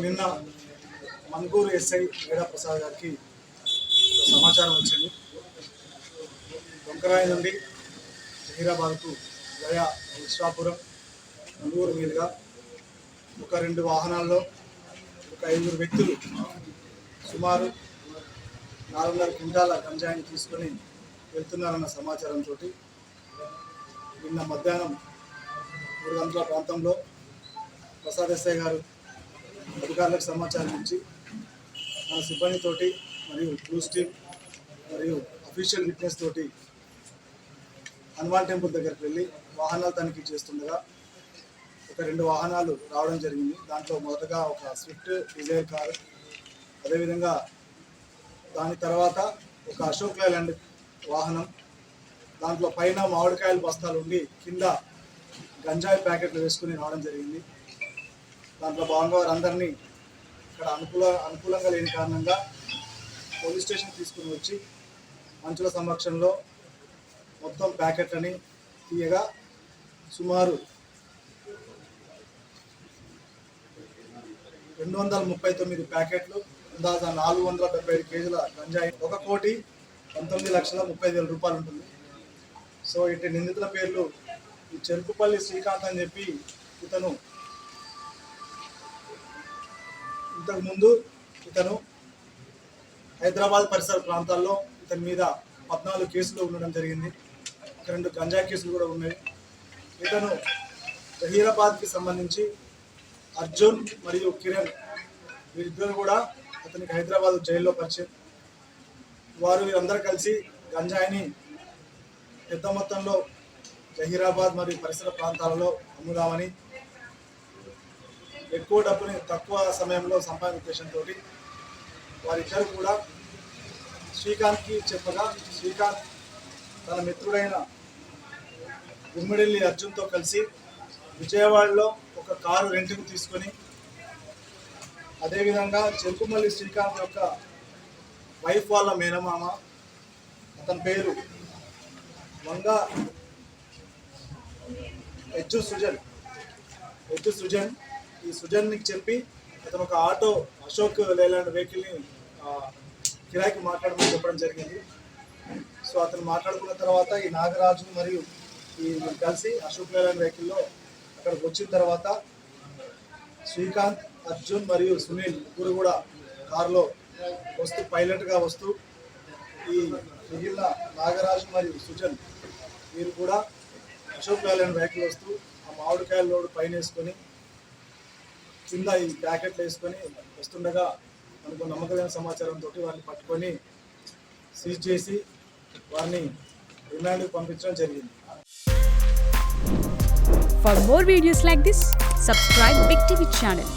నిన్న మన్గూరు ఎస్ఐ మేడా ప్రసాద్ గారికి ఒక సమాచారం వచ్చింది. డొంకరాయి నుండి హైదరాబాద్కు వయా విశ్వాపురం మన్గూరు మీదుగా ఒక 2 వాహనాల్లో ఒక 5 వ్యక్తులు సుమారు 400 క్వింటాల గంజాయిని తీసుకొని వెళ్తున్నారన్న సమాచారంతో నిన్న మధ్యాహ్నం 3 గంటల ప్రాంతంలో ప్రసాద్ ఎస్ఐ గారు అధికారులకు సమాచారం ఇచ్చి మన సిబ్బందితోటి మరియు క్రూజ్ టీమ్ మరియు అఫీషియల్ విట్నెస్ తోటి హనుమాన్ టెంపుల్ దగ్గరికి వెళ్ళి వాహనాలు తనిఖీ చేస్తుండగా ఒక 2 వాహనాలు రావడం జరిగింది. దాంట్లో మొదటగా ఒక స్విఫ్ట్ డిజైర్ కారు, అదేవిధంగా దాని తర్వాత ఒక అశోక్ లైలాండ్ వాహనం, దాంట్లో పైన మామిడికాయల బస్తాలు ఉండి కింద గంజాయి ప్యాకెట్లు వేసుకుని రావడం జరిగింది. దాంట్లో భాగంగా వారందరినీ ఇక్కడ అనుకూలంగా లేని కారణంగా పోలీస్ స్టేషన్ తీసుకుని వచ్చి మంచుల సమక్షంలో మొత్తం ప్యాకెట్లని తీయగా సుమారు 239 ప్యాకెట్లు, అందాజ 475 కేజీల గంజాయి, 1,19,30,000 రూపాయలు ఉంటుంది. సో ఇటు నిందితుల పేర్లు ఈ చెరుకుపల్లి శ్రీకాంత్ అని చెప్పి ఇతను ఇంతకుముందు హైదరాబాద్ పరిసర ప్రాంతాల్లో ఇతని మీద 14 కేసులు ఉండడం జరిగింది. 2 గంజాయి కేసులు కూడా ఉన్నాయి. ఇతను జహీరాబాద్కి సంబంధించి అర్జున్ మరియు కిరణ్ వీరిద్దరు కూడా అతనికి హైదరాబాద్ జైల్లో పరిచయం. వీరందరూ కలిసి గంజాయిని పెద్ద మొత్తంలో జహీరాబాద్ మరియు పరిసర ప్రాంతాలలో అమ్ముదామని, ఎక్కువ డబ్బుని తక్కువ సమయంలో సంపాదించే ఉద్దేశంతో వారిద్దరు కూడా శ్రీకాంత్కి చెప్పగా శ్రీకాంత్ తన మిత్రుడైన గుమ్మిడిల్లి అర్జున్తో కలిసి విజయవాడలో ఒక కారు రెంట్కు తీసుకొని, అదేవిధంగా చెరుకుమల్లి శ్రీకాంత్ యొక్క వైఫ్ వాళ్ళ మేనమామ, అతని పేరు వంగ ఎజ్జు సుజన్, ఈ సుజన్కి చెప్పి అతను ఒక ఆటో అశోక్ లేలాండ్ వెహికల్ని కిరాయికి మాట్లాడమని చెప్పడం జరిగింది. సో అతను మాట్లాడుకున్న తర్వాత ఈ నాగరాజు మరియు ఈ కలిసి అశోక్ లేలాండ్ వెహికల్లో అక్కడికి వచ్చిన తర్వాత శ్రీకాంత్, అర్జున్ మరియు సునీల్ ముగ్గురు కూడా కారులో వస్తూ పైలట్గా వస్తూ ఈ మిగిలిన నాగరాజు మరియు సుజన్ వీరు కూడా అశోక్ లేలాండ్ వెహికల్ వస్తూ ఆ మామిడికాయల లోడు పైన వేసుకొని కింద ఈ ప్యాకెట్లు వేసుకొని వస్తుండగా మనకు నమ్మకమైన సమాచారంతో వారిని పట్టుకొని సీజ్ చేసి వారిని రిమాండ్కి పంపించడం జరిగింది. For more videos like this, subscribe Big TV channel.